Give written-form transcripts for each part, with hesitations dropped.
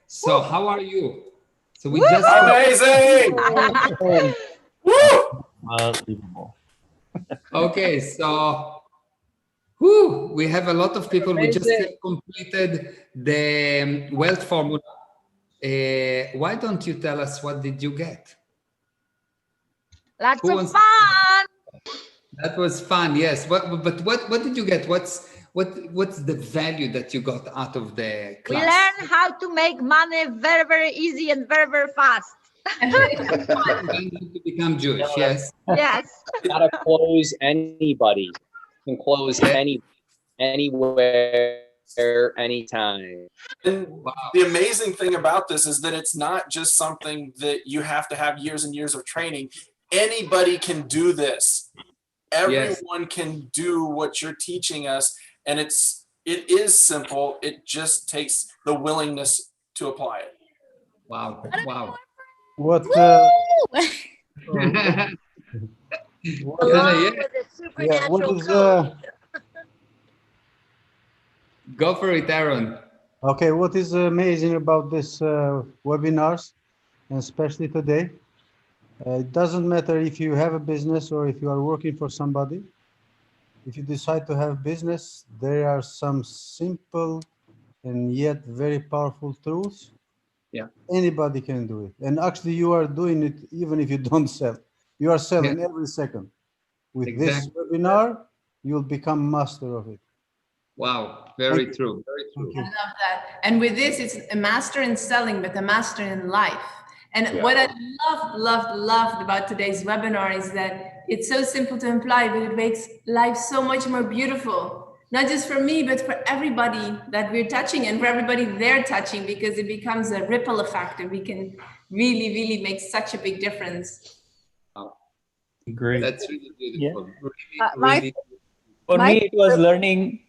So how are you? So we Woo! just Amazing! Woo! Unbelievable. okay. So we have a lot of people. We just Amazing. completed the wealth formula. Why don't you tell us what did you get? Lots Who of wants- fun. That was fun. Yes. But what did you get? What's the value that you got out of the We class? learn how to make money very, very easy and very, very fast. To become Jewish. Yes. Yes. How to close anybody. You can close anywhere, anytime. And the amazing thing about this is that it's not just something that you have to have years and years of training. Anybody can do this. Everyone can do what you're teaching us, and it is simple. It just takes the willingness to apply it. Wow. Wow. What? Along Yeah. with the Yeah. What supernatural is? code. Go for it, Aaron. Okay. What is amazing about this webinars, and especially today? It doesn't matter if you have a business or if you are working for somebody. If you decide to have business, there are some simple and yet very powerful truths. Yeah. Anybody can do it. And actually you are doing it even if you don't sell. You are selling every second. With this Exactly. webinar, you'll become master of it. Wow. Very true. Very true. I love that. And with this, it's a master in selling, but a master in life. And what I loved about today's webinar is that it's so simple to apply, but it makes life so much more beautiful. Not just for me, but for everybody that we're touching and for everybody they're touching, because it becomes a ripple effect and we can really, really make such a big difference. Wow. Great. That's really beautiful. My- Really, For My- me, it was learning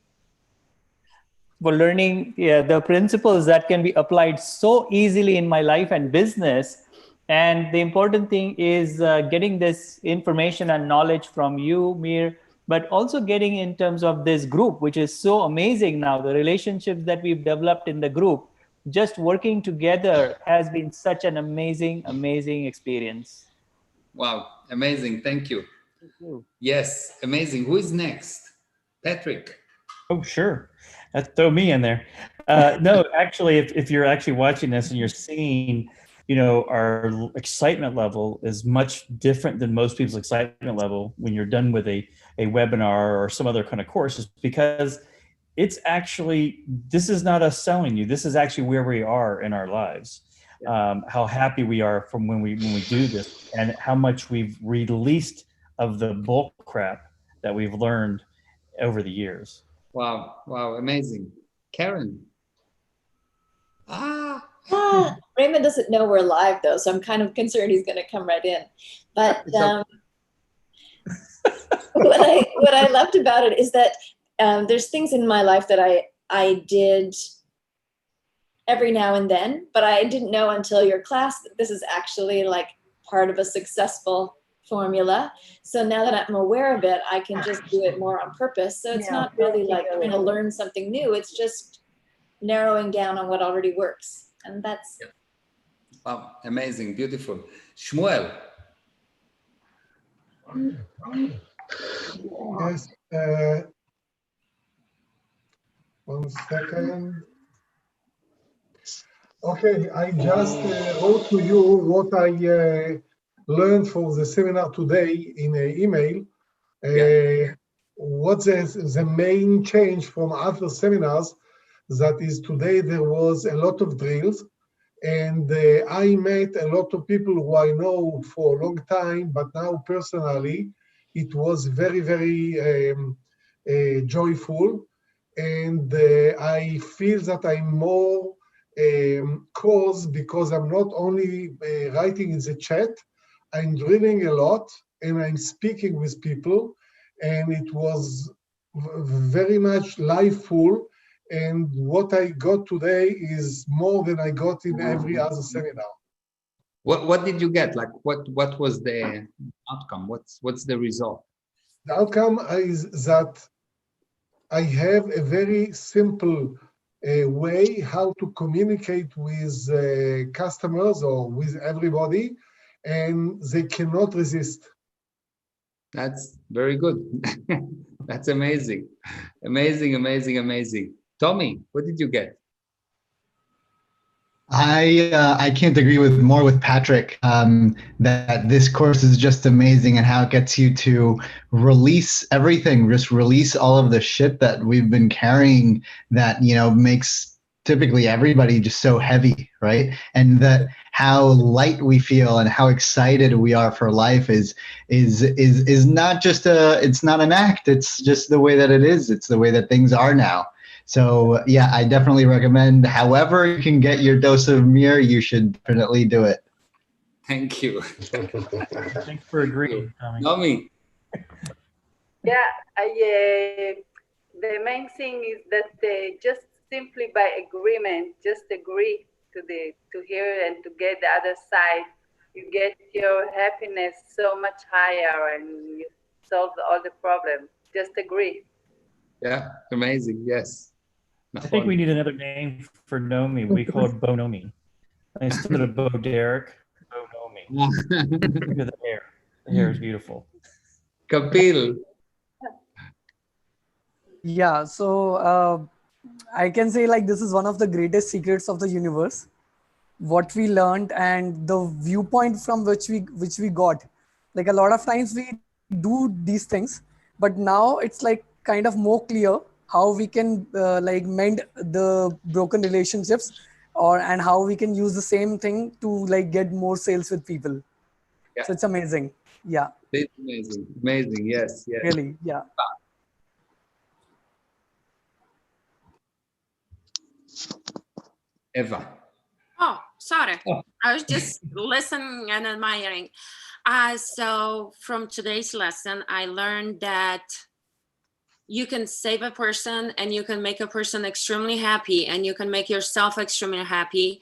the principles that can be applied so easily in my life and business. And the important thing is getting this information and knowledge from you, Mir, but also getting in terms of this group, which is so amazing now. The relationships that we've developed in the group, just working together has been such an amazing, amazing experience. wow. Amazing. Thank you. Yes. Amazing. Who is next? Patrick. Oh, sure. Throw me in there. No, actually, if you're actually watching this and you're seeing, our excitement level is much different than most people's excitement level when you're done with a webinar or some other kind of course, is because it's actually, this is not us selling you. This is actually where we are in our lives. How happy we are from when we do this, and how much we've released of the bull crap that we've learned over the years. Wow. Wow. Amazing. Karen. Raymond doesn't know we're live though, so I'm kind of concerned he's going to come right in. But what I loved about it is that there's things in my life that I did every now and then, but I didn't know until your class that this is actually like part of a successful formula. So now that I'm aware of it, I can just do it more on purpose. So it's not really like trying to learn something new. It's just narrowing down on what already works. And that's... Wow. Amazing. Beautiful. Shmuel. Yes. 1 second. Okay, I just wrote to you what I learned for the seminar today in an email. What's the main change from other seminars? That is, today there was a lot of drills, and I met a lot of people who I know for a long time, but now personally, it was very, very joyful. And I feel that I'm more caused because I'm not only writing in the chat, I'm drilling a lot and I'm speaking with people, and it was very much liveful. And what I got today is more than I got in every other seminar. What did you get? Like what was the outcome? What's the result? The outcome is that I have a very simple way how to communicate with customers or with everybody, and they cannot resist. That's very good. That's amazing. Amazing, amazing, amazing. Tommy, what did you get? I can't agree more with Patrick, that this course is just amazing and how it gets you to release everything, just release all of the shit that we've been carrying that, you know, makes typically everybody just so heavy, right? And that how light we feel and how excited we are for life is not just it's not an act, it's just the way that it is. It's the way that things are now. So yeah, I definitely recommend, however you can get your dose of Mir, you should definitely do it. Thank you. Thanks for agreeing, Tommy. Tommy. Yeah, the main thing is that just simply by agreement, just agree to hear and to get the other side, you get your happiness so much higher and you solve all the problems. Just agree. Yeah, amazing. Yes. I think we need another name for Nomi. We call it Bo Nomi. Instead of Bo Derek, Bo Nomi. Look at the hair. The hair is beautiful. Kapil. Yeah, so I can say like this is one of the greatest secrets of the universe. What we learned and the viewpoint from which we got. Like a lot of times we do these things, but now it's like kind of more clear how we can like mend the broken relationships, and how we can use the same thing to like get more sales with people. Yeah. So it's amazing. Yeah. It's amazing. Amazing. Yes. Yes. Really. Yeah. Eva. Oh, sorry. Oh. I was just listening and admiring. So from today's lesson, I learned that you can save a person and you can make a person extremely happy, and you can make yourself extremely happy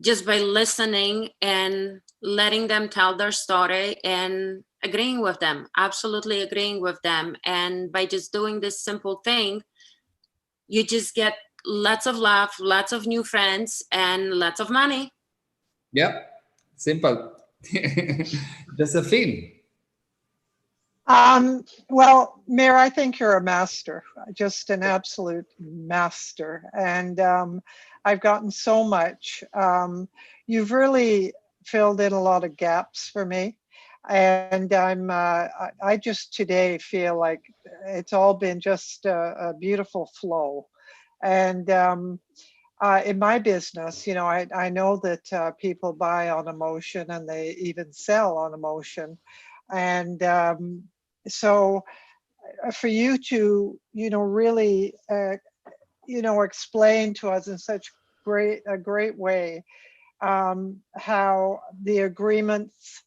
just by listening and letting them tell their story and agreeing with them, absolutely agreeing with them. And by just doing this simple thing, you just get lots of love, lots of new friends, and lots of money. Yep. Simple. Josephine. Well, Mir, I think you're a master, just an absolute master. And I've gotten so much. You've really filled in a lot of gaps for me. And I just today feel like it's all been just a beautiful flow. And in my business, you know, I know that people buy on emotion and they even sell on emotion. And so for you to, you know, really, you know, explain to us in such a great way how the agreements,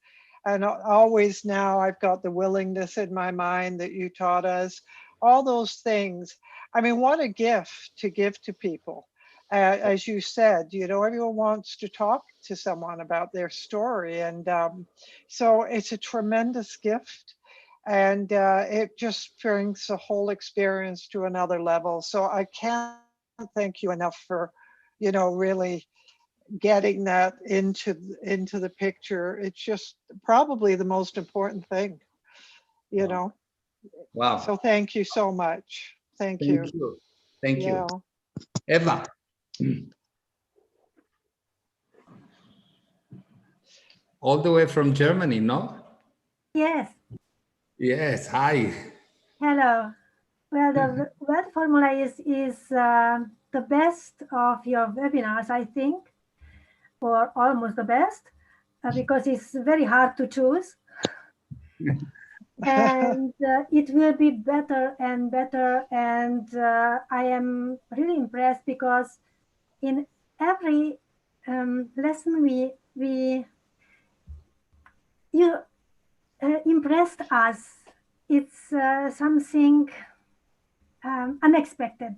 and always now I've got the willingness in my mind that you taught us, all those things. I mean, what a gift to give to people. As you said, you know, everyone wants to talk to someone about their story. And so it's a tremendous gift. And it just brings the whole experience to another level. So I can't thank you enough for, you know, really getting that into the picture. It's just probably the most important thing, you know. Wow. So thank you so much. Thank you. Thank you. Eva. All the way from Germany, no? Yes. Yes. Hi. Hello. Well, the word formula is the best of your webinars, I think, or almost the best, because it's very hard to choose. And it will be better and better. And I am really impressed because in every lesson you impressed us. It's something unexpected.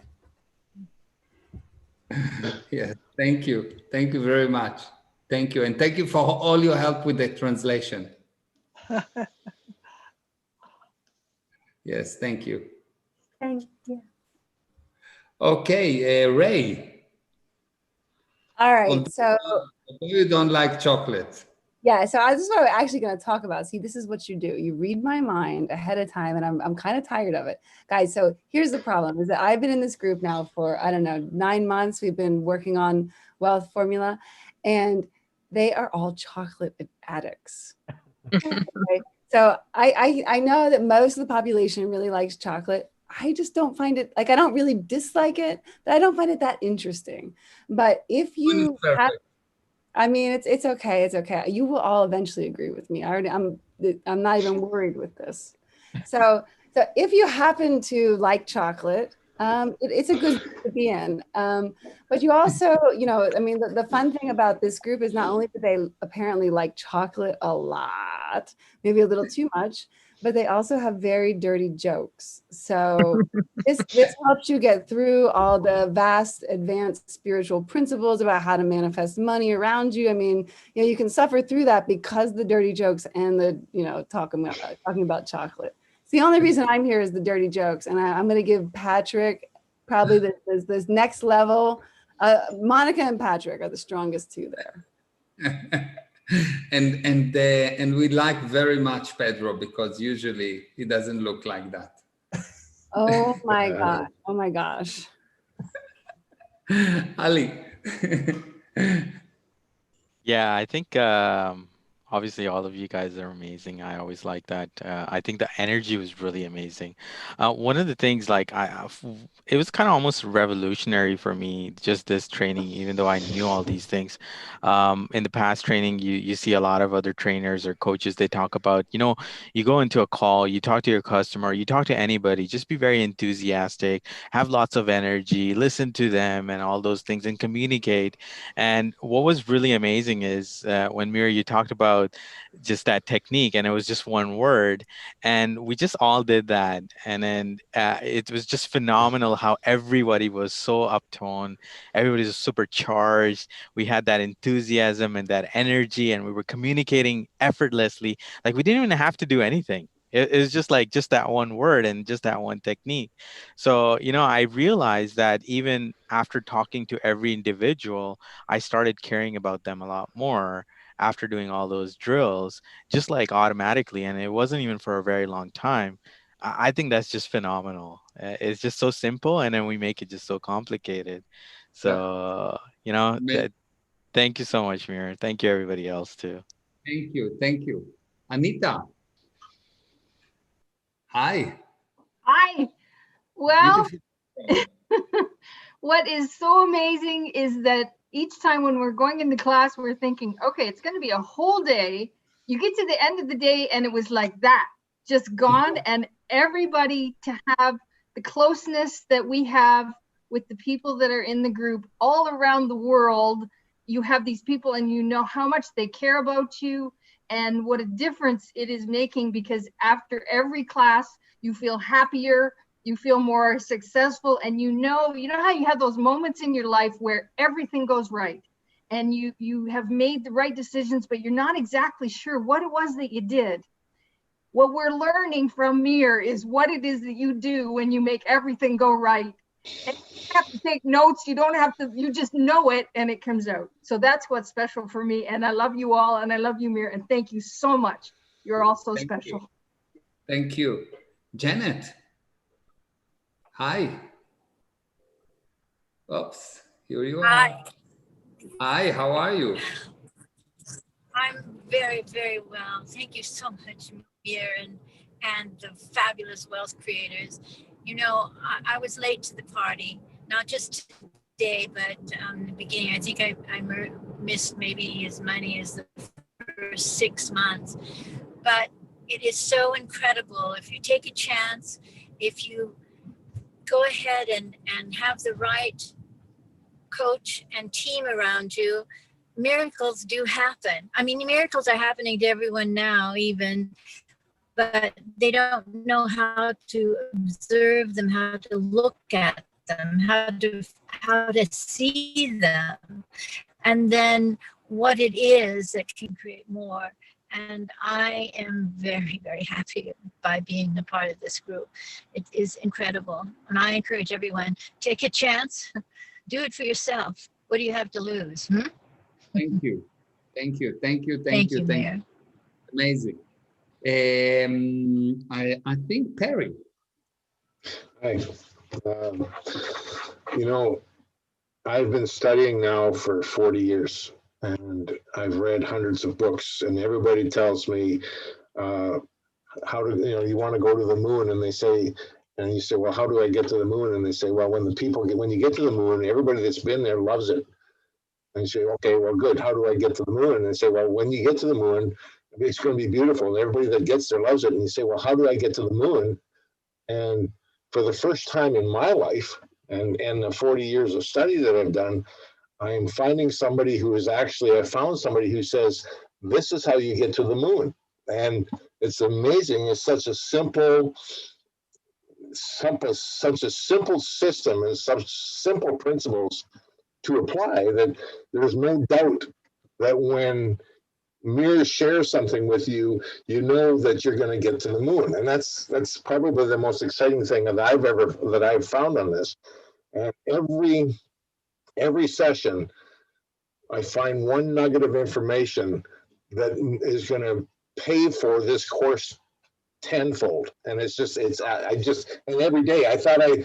Yes, thank you. Thank you very much. Thank you. And thank you for all your help with the translation. Yes, thank you. Thank you. Okay, Ray. All right. So You don't like chocolate. yeah, so this is what I'm actually going to talk about. See, this is what you do. You read my mind ahead of time, and I'm kind of tired of it. Guys, so here's the problem is that I've been in this group now for, I don't know, 9 months. We've been working on Wealth Formula, and they are all chocolate addicts. Okay? So I know that most of the population really likes chocolate. I just don't find it, like, I don't really dislike it, but I don't find it that interesting. But if you have, I mean, it's okay. It's okay. You will all eventually agree with me. I'm not even worried with this. So if you happen to like chocolate, it's a good group to be in. But you also, you know, I mean, the fun thing about this group is not only do they apparently like chocolate a lot, maybe a little too much, but they also have very dirty jokes. So this helps you get through all the vast advanced spiritual principles about how to manifest money around you. I mean, you know, you can suffer through that because the dirty jokes and the, you know, talking about chocolate. It's the only reason I'm here is the dirty jokes. And I'm going to give Patrick probably this next level. Monica and Patrick are the strongest two there. And we like very much Pedro because usually he doesn't look like that. Oh my gosh. Oh my gosh. Ali. Yeah, I think obviously all of you guys are amazing. I always like that. I think the energy was really amazing. One of the things, like, it was kind of almost revolutionary for me, just this training, even though I knew all these things. In the past training, you see a lot of other trainers or coaches, they talk about, you know, you go into a call, you talk to your customer, you talk to anybody, just be very enthusiastic, have lots of energy, listen to them and all those things and communicate. And what was really amazing is when Mira, you talked about just that technique, and it was just one word, and we just all did that, and then it was just phenomenal how everybody was so uptone, everybody was super charged, we had that enthusiasm and that energy, and we were communicating effortlessly, like we didn't even have to do anything. It was just like just that one word and just that one technique. So, you know, I realized that even after talking to every individual, I started caring about them a lot more after doing all those drills, just like automatically. And it wasn't even for a very long time. I think that's just phenomenal. It's just so simple, and then we make it just so complicated. So, you know, thank you so much, Mir. Thank you, everybody else, too. Thank you. Thank you. Anita. Hi. Hi. Well, what is so amazing is that each time when we're going into class, we're thinking, okay, it's going to be a whole day. You get to the end of the day and it was like that, just gone. And everybody to have the closeness that we have with the people that are in the group all around the world. You have these people and you know how much they care about you and what a difference it is making, because after every class, you feel happier, you feel more successful, and you know how you have those moments in your life where everything goes right and you have made the right decisions, but you're not exactly sure what it was that you did. What we're learning from Mir is what it is that you do when you make everything go right. And you don't have to take notes, you don't have to, you just know it and it comes out. So that's what's special for me, and I love you all, and I love you, Mir, and thank you so much. You're all so special. Thank you. Janet. Hi. Oops, here you are. Hi. Hi, how are you? I'm very, very well. Thank you so much, Mir, and the fabulous wealth creators. You know, I was late to the party, not just today, but in the beginning. I think I missed maybe as many as the first 6 months. But it is so incredible. If you take a chance, if you go ahead and have the right coach and team around you, miracles do happen. I mean, miracles are happening to everyone now, even, but they don't know how to observe them, how to look at them, how to see them, and then what it is that can create more. And I am very, very happy by being a part of this group. It is incredible. And I encourage everyone, take a chance, do it for yourself. What do you have to lose? Thank you. Thank you. Thank you. Thank you, Mayor. Amazing. I think Perry. Hi. You know, I've been studying now for 40 years, and I've read hundreds of books, and everybody tells me how to, you want to go to the moon, and they say, and you say, well, how do I get to the moon? And they say, well, when you get to the moon, everybody that's been there loves it. And you say, okay, well, good. How do I get to the moon? And they say, well, when you get to the moon, it's going to be beautiful, and everybody that gets there loves it. And you say, well, how do I get to the moon? And for the first time in my life, and the 40 years of study that I've done, I'm finding somebody who is actually, I found somebody who says, this is how you get to the moon. And it's amazing. It's such a simple system and such simple principles to apply that there's no doubt that when Mir shares something with you, you know that you're going to get to the moon. And that's probably the most exciting thing that I've found on this. And every session, I find one nugget of information that is going to pay for this course tenfold. And and every day I thought I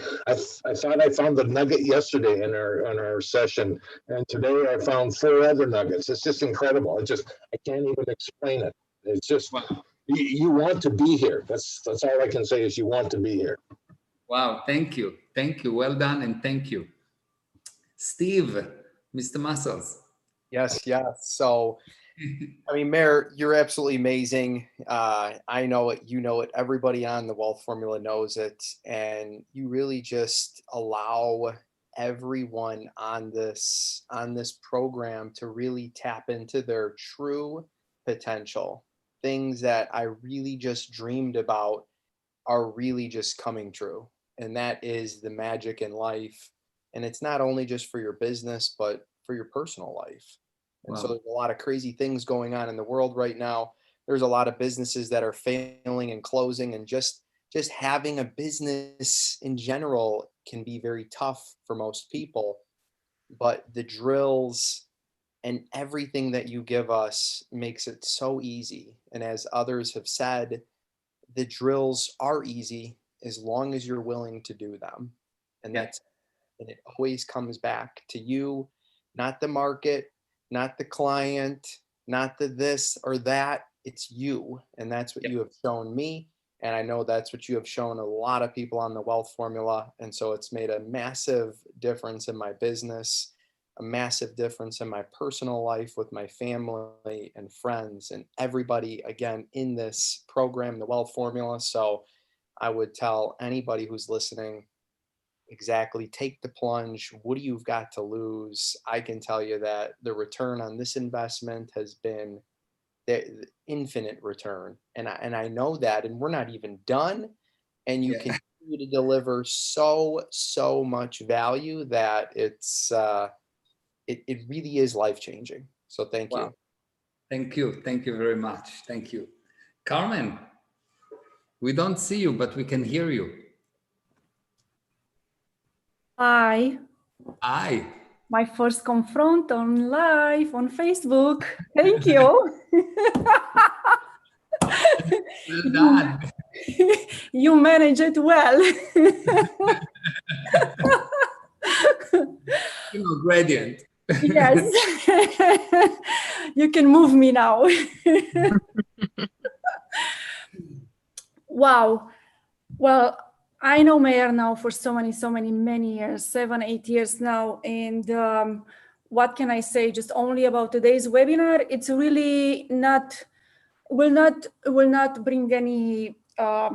found the nugget yesterday in our session, and today I found 4 other nuggets. It's just incredible. I can't even explain it. It's just, you want to be here. That's all I can say is you want to be here. Wow, thank you. Well done, and thank you. Steve, Mr. Muscles. Yes. So, I mean, Mayor, you're absolutely amazing. I know it, you know it, everybody on the Wealth Formula knows it. And you really just allow everyone on this program to really tap into their true potential. Things that I really just dreamed about are really just coming true. And that is the magic in life. And it's not only just for your business, but for your personal life. And so there's a lot of crazy things going on in the world right now. There's a lot of businesses that are failing and closing, and just having a business in general can be very tough for most people. But the drills and everything that you give us makes it so easy. And as others have said, the drills are easy as long as you're willing to do them. And and it always comes back to you, not the market, not the client, not the this or that. It's you. And that's what you have shown me. And I know that's what you have shown a lot of people on the Wealth Formula. And so it's made a massive difference in my business, a massive difference in my personal life with my family and friends and everybody, again, in this program, the Wealth Formula. So I would tell anybody who's listening, exactly, take the plunge. What do you've got to lose? I can tell you that the return on this investment has been the infinite return. And I know that, and we're not even done. And you continue to deliver so much value that it's it really is life-changing. So thank you. Thank you. Thank you very much. Thank you. Carmen, we don't see you, but we can hear you. Hi. Hi. My first confront on live on Facebook. Thank you. Well done. You manage it well. Gradient. Yes. You can move me now. Wow. Well, I know Mayor now for many years, 7-8 years now. And what can I say? Just only about today's webinar. It's really will not bring any, it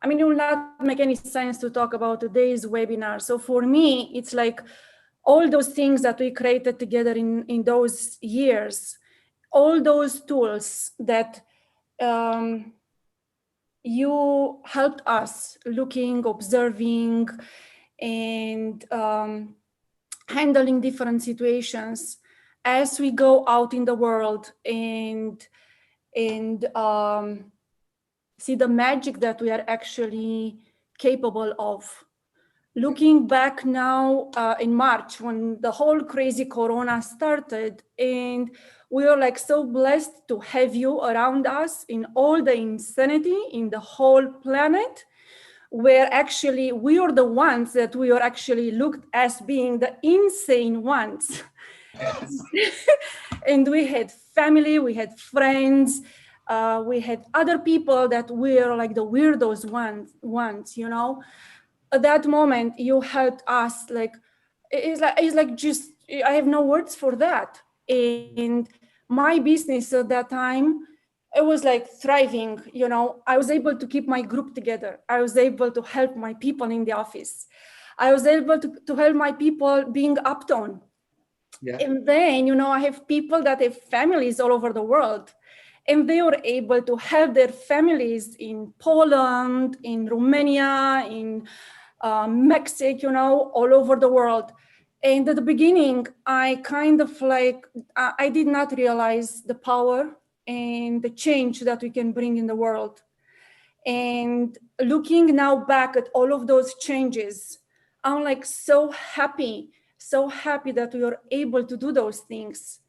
will not make any sense to talk about today's webinar. So for me, it's like all those things that we created together in those years, all those tools that you helped us looking, observing, and handling different situations. as we go out in the world and see the magic that we are actually capable of. Looking back now in March, when the whole crazy Corona started, and we are like so blessed to have you around us in all the insanity in the whole planet, where actually we are the ones that we are actually looked as being the insane ones. And we had family, we had friends, we had other people that were like the weirdos ones, you know. At that moment, you helped us. Like it's like just I have no words for that. And my business at that time, it was like thriving. You know, I was able to keep my group together. I was able to help my people in the office. I was able to help my people being uptown. Yeah. And then, you know, I have people that have families all over the world, and they were able to help their families in Poland, in Romania, in Mexico, you know, all over the world. And at the beginning, I kind of like, I did not realize the power and the change that we can bring in the world. And looking now back at all of those changes, I'm like so happy that we were able to do those things.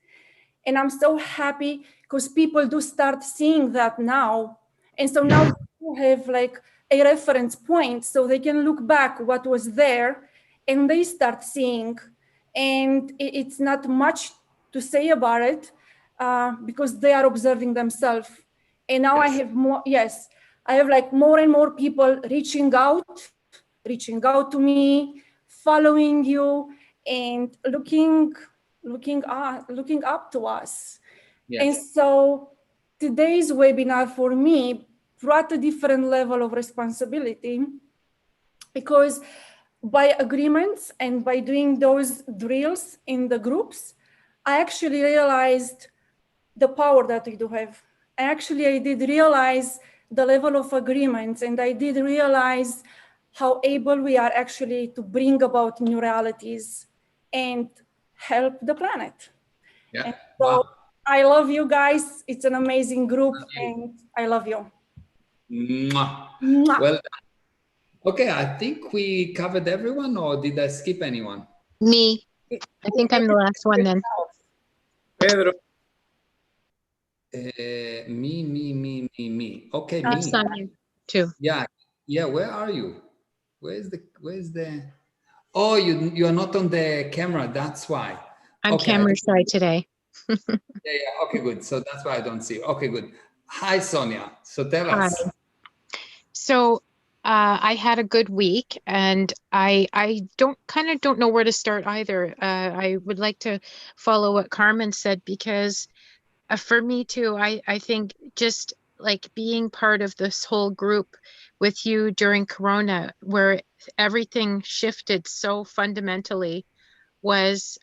And I'm so happy because people do start seeing that now. And so now you have like a reference point so they can look back what was there and they start seeing. And it's not much to say about it because they are observing themselves. And now I have more, I have like more and more people reaching out to me, following you, and looking up to us. Yes. And so today's webinar for me brought a different level of responsibility, because by agreements and by doing those drills in the groups, I actually realized the power that we do have. I did realize the level of agreements, and I did realize how able we are actually to bring about new realities and help the planet. Yeah. And so wow. I love you guys. It's an amazing group, and I love you. Mwah. Mwah. Well, okay, I think we covered everyone, or did I skip anyone? Me. I think I'm the last one then. Pedro. Me. Okay, me. Sonia, too. Yeah. Where are you? Where's the? Oh, you are not on the camera. That's why. I'm camera shy today. Yeah. Okay, good. So that's why I don't see you. Okay, good. Hi, Sonia. So tell us. Hi. So I had a good week, and I don't know where to start either. I would like to follow what Carmen said, because for me too, I think just like being part of this whole group with you during Corona, where everything shifted so fundamentally, was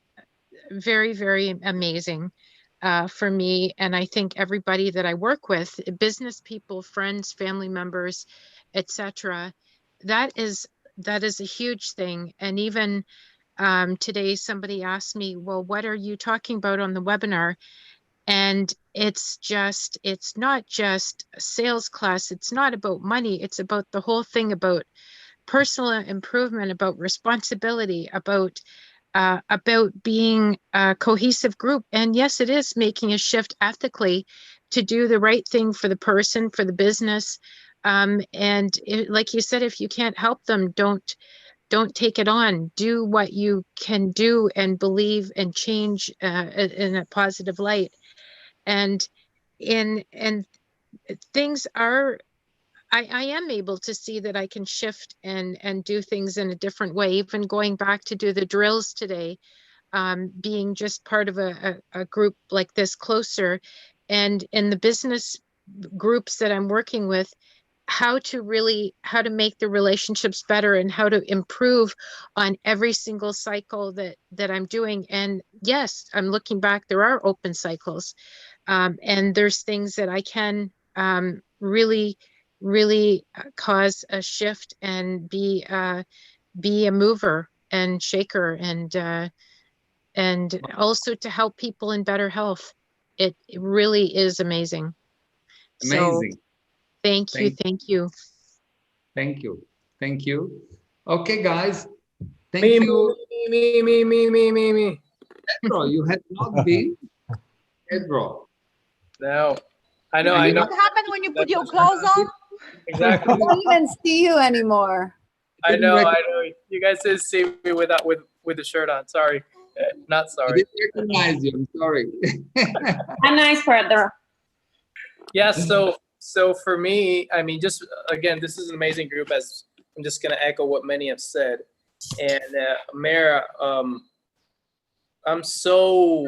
very, very amazing for me. And I think everybody that I work with, business people, friends, family members, etc., that is a huge thing. And even today, somebody asked me, well, what are you talking about on the webinar? And it's not just a sales class. It's not about money. It's about the whole thing, about personal improvement, about responsibility, about being a cohesive group. And yes, it is making a shift ethically to do the right thing for the person, for the business. Like you said, if you can't help them, don't take it on. Do what you can do and believe and change in a positive light. And things are, I am able to see that I can shift and do things in a different way. Even going back to do the drills today, being just part of a group like this closer, and in the business groups that I'm working with, how to make the relationships better and how to improve on every single cycle that I'm doing. And yes, I'm looking back, there are open cycles. And there's things that I can really cause a shift and be a mover and shaker. And and also to help people in better health. It really is amazing. Amazing. So thank you. Thank you. Thank you. Okay, guys. Thank Me, you. me. Pedro, you had not been. Pedro. No, I know. What happened when you put your clothes on? Exactly. I don't even see you anymore. I know. You guys didn't see me with the shirt on. Sorry. Not I sorry. didn't recognize you. I'm sorry. A nice Pedro. Yeah, so for me, I mean, just again, this is an amazing group. As I'm just gonna echo what many have said, and Mayor, I'm so,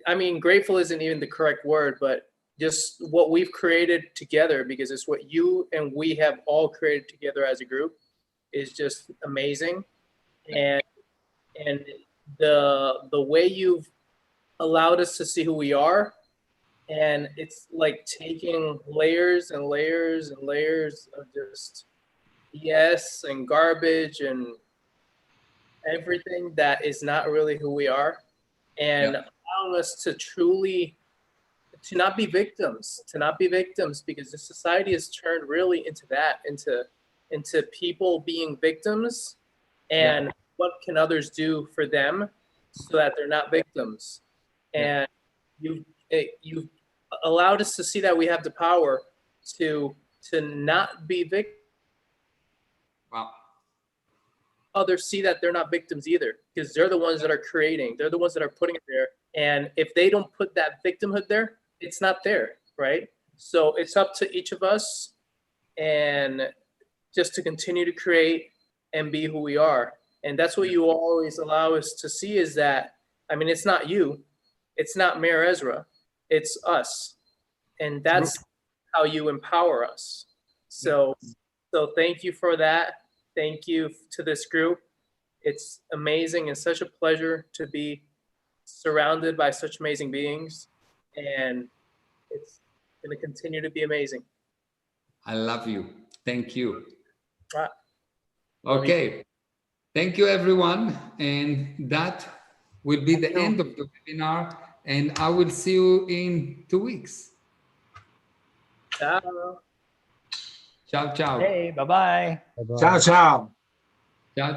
I mean, grateful isn't even the correct word, but just what we've created together, because it's what you and we have all created together as a group, is just amazing, and the way you've allowed us to see who we are. And it's like taking layers and layers and layers of just BS and garbage and everything that is not really who we are, and allowing us to truly, to not be victims, because the society has turned really into that, into people being victims, and what can others do for them so that they're not victims. And you've allowed us to see that we have the power to not be victims. Wow. Others see that they're not victims either, because they're the ones that are creating, they're the ones that are putting it there. And if they don't put that victimhood there, it's not there, right? So it's up to each of us, and just to continue to create and be who we are. And that's what you always allow us to see, is that, I mean, it's not you, it's not Mayor Ezra, it's us. And that's how you empower us. So thank you for that. Thank you to this group. It's amazing and such a pleasure to be surrounded by such amazing beings. And it's going to continue to be amazing. I love you. Thank you. Right. Okay. Thank you, everyone. And that will be the end of the webinar. And I will see you in 2 weeks. Ciao. Ciao, ciao. Hey, bye-bye. Ciao, ciao. Ciao, ciao.